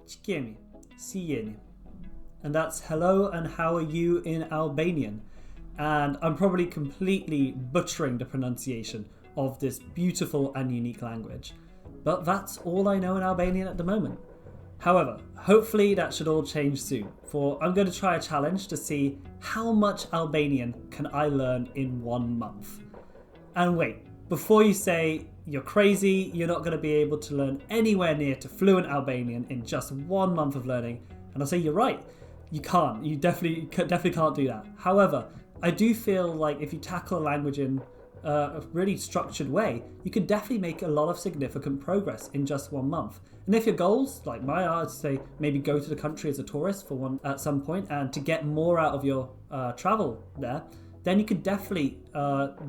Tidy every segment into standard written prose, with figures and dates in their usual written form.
Çikiemi, siyeni. And that's hello and how are you in Albanian. And I'm probably completely butchering the pronunciation of this beautiful and unique language. But that's all I know in Albanian at the moment. However, hopefully that should all change soon, for I'm going to try a challenge to see how much Albanian can I learn in 1 month. And wait, before you say you're crazy, you're not going to be able to learn anywhere near to fluent Albanian in just 1 month of learning, and I'll say you're right. You can't. You definitely can't do that. However, I do feel like if you tackle a language in a really structured way, you could definitely make a lot of significant progress in just 1 month. And if your goals, like mine are, to say maybe go to the country as a tourist for one at some point, and to get more out of your travel there, then you could definitely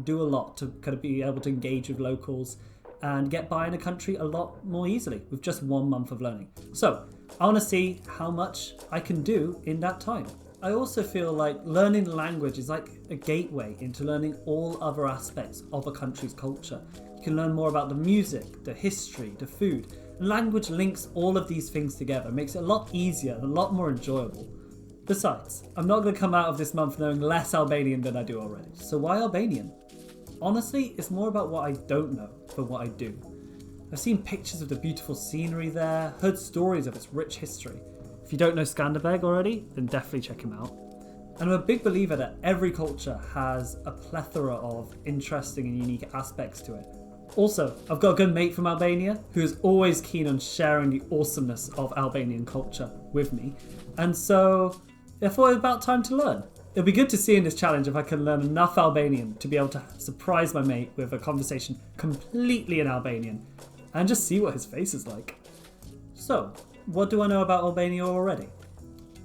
do a lot to kind of be able to engage with locals and get by in a country a lot more easily with just 1 month of learning. So I want to see how much I can do in that time. I also feel like learning the language is like a gateway into learning all other aspects of a country's culture. You can learn more about the music, the history, the food. Language links all of these things together, makes it a lot easier and a lot more enjoyable. Besides, I'm not going to come out of this month knowing less Albanian than I do already. So why Albanian? Honestly, it's more about what I don't know than what I do. I've seen pictures of the beautiful scenery there, heard stories of its rich history. If you don't know Skanderbeg already, then definitely check him out. And I'm a big believer that every culture has a plethora of interesting and unique aspects to it. Also, I've got a good mate from Albania who is always keen on sharing the awesomeness of Albanian culture with me. And so I thought it was about time to learn. It'll be good to see in this challenge if I can learn enough Albanian to be able to surprise my mate with a conversation completely in Albanian and just see what his face is like. So, what do I know about Albania already?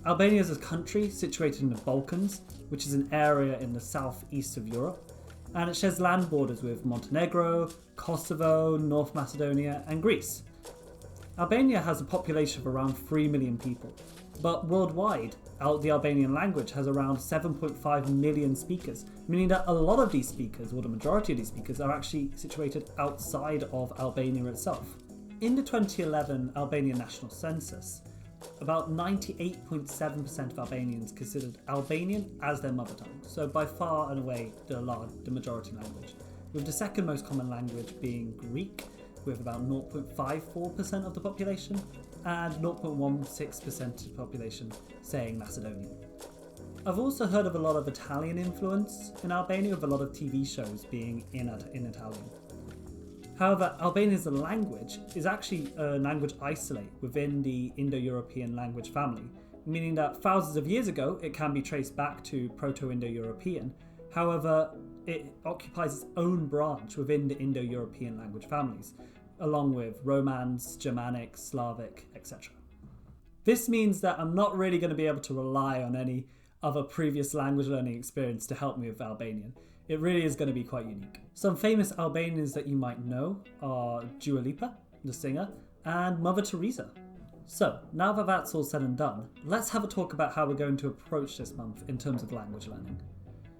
Albania is a country situated in the Balkans, which is an area in the southeast of Europe, and it shares land borders with Montenegro, Kosovo, North Macedonia, and Greece. Albania has a population of around 3 million people, but worldwide, the Albanian language has around 7.5 million speakers, meaning that a lot of these speakers, or the majority of these speakers, are actually situated outside of Albania itself. In the 2011 Albanian National Census, about 98.7% of Albanians considered Albanian as their mother tongue, so by far and away the majority language, with the second most common language being Greek, with about 0.54% of the population, and 0.16% of the population saying Macedonian. I've also heard of a lot of Italian influence in Albania, with a lot of TV shows being in Italian. However, Albanian as a language is actually a language isolate within the Indo-European language family, meaning that thousands of years ago it can be traced back to Proto-Indo-European. However, it occupies its own branch within the Indo-European language families, along with Romance, Germanic, Slavic, etc. This means that I'm not really going to be able to rely on any other previous language learning experience to help me with Albanian. It really is going to be quite unique. Some famous Albanians that you might know are Dua Lipa, the singer, and Mother Teresa. So, now that that's all said and done, let's have a talk about how we're going to approach this month in terms of language learning.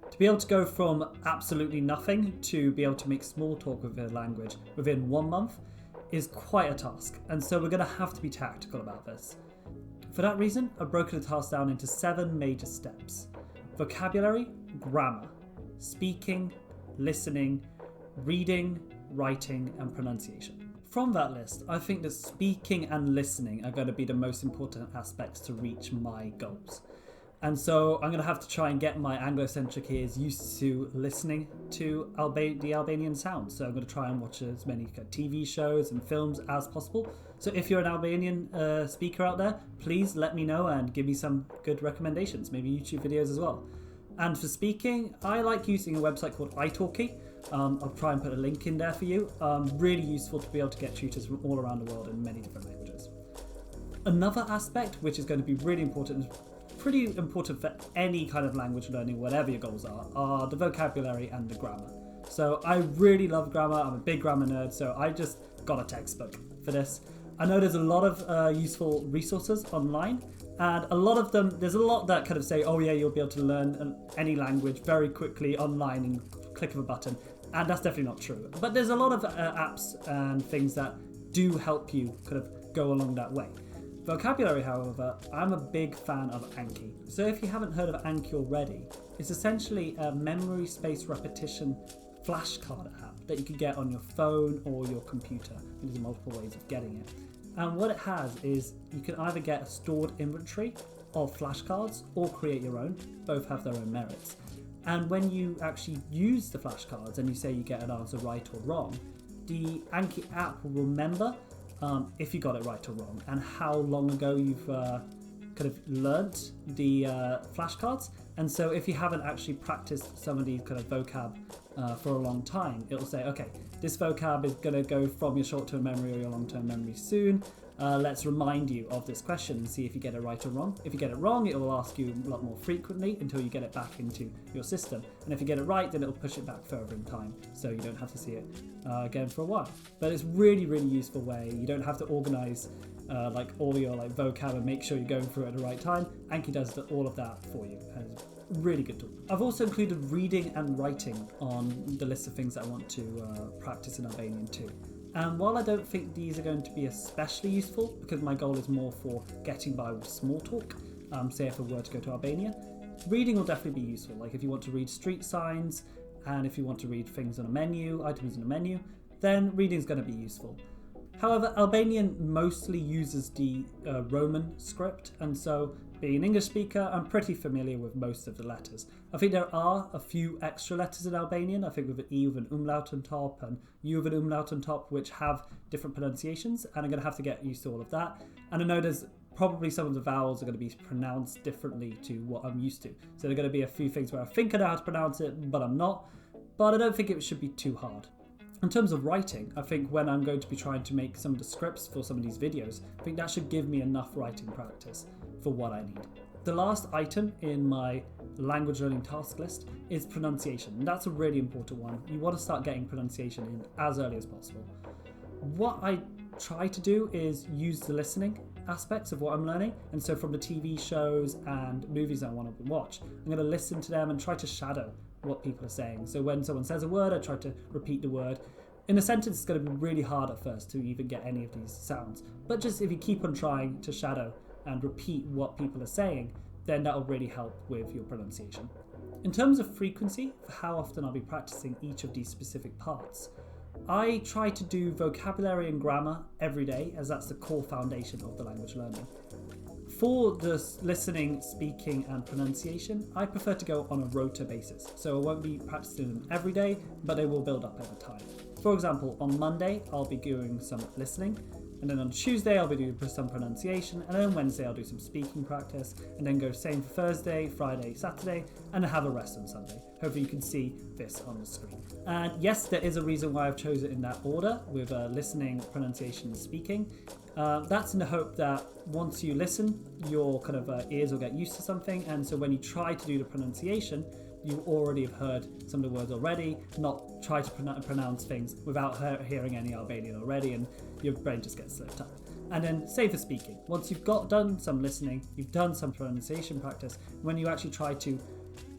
To be able to go from absolutely nothing to be able to make small talk with a language within 1 month is quite a task, and so we're going to have to be tactical about this. For that reason, I've broken the task down into 7 major steps: vocabulary, grammar, speaking, listening, reading, writing, and pronunciation. From that list, I think that speaking and listening are going to be the most important aspects to reach my goals. And so I'm going to have to try and get my Anglo-centric ears used to listening to the Albanian sound. So I'm going to try and watch as many TV shows and films as possible. So if you're an Albanian speaker out there, please let me know and give me some good recommendations, maybe YouTube videos as well. And for speaking, I like using a website called italki. I'll try and put a link in there for you. Really useful to be able to get tutors from all around the world in many different languages. Another aspect which is going to be really important, pretty important for any kind of language learning, whatever your goals are the vocabulary and the grammar. So I really love grammar. I'm a big grammar nerd, so I just got a textbook for this. I know there's a lot of useful resources online, and a lot of them, there's a lot that kind of say, oh yeah, you'll be able to learn any language very quickly online in click of a button, and that's definitely not true. But there's a lot of apps and things that do help you kind of go along that way. Vocabulary, however, I'm a big fan of Anki. So if you haven't heard of Anki already, it's essentially a memory space repetition flashcard app that you can get on your phone or your computer. There's multiple ways of getting it. And what it has is you can either get a stored inventory of flashcards or create your own. Both have their own merits. And when you actually use the flashcards and you say you get an answer right or wrong, the Anki app will remember if you got it right or wrong and how long ago you've kind of learnt the flashcards. And so if you haven't actually practiced some of these kind of vocab for a long time, it'll say, okay, this vocab is going to go from your short-term memory or your long-term memory soon. Let's remind you of this question and see if you get it right or wrong. If you get it wrong, it will ask you a lot more frequently until you get it back into your system. And if you get it right, then it'll push it back further in time, so you don't have to see it again for a while. But it's really, really useful way. You don't have to organize like all your like vocab and make sure you're going through it at the right time. Anki does all of that for you. And it's a really good tool. I've also included reading and writing on the list of things that I want to practice in Albanian too. And while I don't think these are going to be especially useful, because my goal is more for getting by with small talk, say if I were to go to Albania, reading will definitely be useful. Like if you want to read street signs, and if you want to read things on a menu, items on a menu, then reading is going to be useful. However, Albanian mostly uses the Roman script, and so being an English speaker, I'm pretty familiar with most of the letters. I think there are a few extra letters in Albanian, I think with an E with an umlaut on top and U with an umlaut on top, which have different pronunciations, and I'm going to have to get used to all of that. And I know there's probably some of the vowels are going to be pronounced differently to what I'm used to. So there are going to be a few things where I think I know how to pronounce it, but I'm not. But I don't think it should be too hard. In terms of writing, I think when I'm going to be trying to make some of the scripts for some of these videos, I think that should give me enough writing practice for what I need. The last item in my language learning task list is pronunciation. And that's a really important one. You want to start getting pronunciation in as early as possible. What I try to do is use the listening aspects of what I'm learning. And so from the TV shows and movies I want to watch, I'm going to listen to them and try to shadow what people are saying. So when someone says a word, I try to repeat the word. In a sentence, it's going to be really hard at first to even get any of these sounds. But just if you keep on trying to shadow and repeat what people are saying, then that will really help with your pronunciation. In terms of frequency, for how often I'll be practicing each of these specific parts, I try to do vocabulary and grammar every day, as that's the core foundation of the language learning. For the listening, speaking and pronunciation, I prefer to go on a rota basis. So I won't be practicing them every day, but they will build up over time. For example, on Monday, I'll be doing some listening. And then on Tuesday, I'll be doing some pronunciation. And then on Wednesday, I'll do some speaking practice. And then go same for Thursday, Friday, Saturday, and have a rest on Sunday. Hopefully you can see this on the screen. And yes, there is a reason why I've chosen it in that order with listening, pronunciation, and speaking. That's in the hope that once you listen, your kind of ears will get used to something. And so when you try to do the pronunciation, you already have heard some of the words already, not try to pronounce things without hearing any Albanian already, and your brain just gets slipped up. And then same for speaking. Once you've done some listening, you've done some pronunciation practice, when you actually try to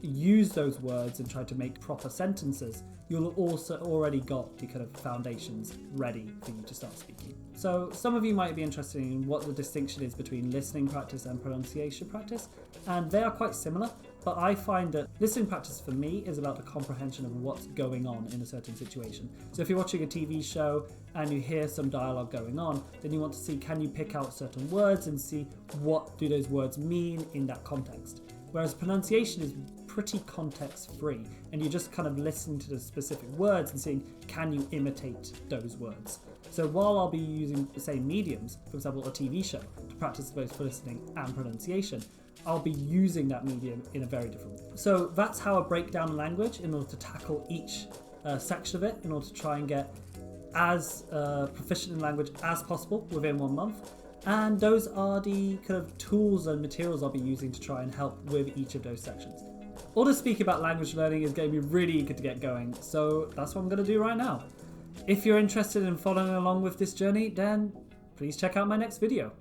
use those words and try to make proper sentences, you'll also already got the kind of foundations ready for you to start speaking. So some of you might be interested in what the distinction is between listening practice and pronunciation practice, and they are quite similar, but I find that listening practice for me is about the comprehension of what's going on in a certain situation. So if you're watching a TV show and you hear some dialogue going on, then you want to see, can you pick out certain words and see what do those words mean in that context. Whereas pronunciation is pretty context free, and you just kind of listen to the specific words and seeing, can you imitate those words? So while I'll be using the same mediums, for example a TV show, to practice both listening and pronunciation, I'll be using that medium in a very different way. So that's how I break down language in order to tackle each section of it, in order to try and get as proficient in language as possible within 1 month. And those are the kind of tools and materials I'll be using to try and help with each of those sections. All this speaking about language learning is going to be really eager to get going, so that's what I'm going to do right now. If you're interested in following along with this journey, then please check out my next video.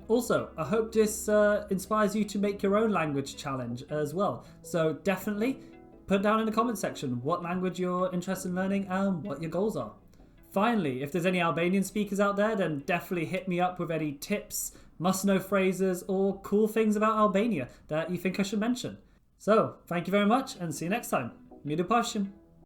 Also, I hope this inspires you to make your own language challenge as well. So definitely put down in the comment section what language you're interested in learning and what your goals are. Finally, if there's any Albanian speakers out there, then definitely hit me up with any tips must-know phrases or cool things about Albania that you think I should mention. So, thank you very much and see you next time. Miru pashim.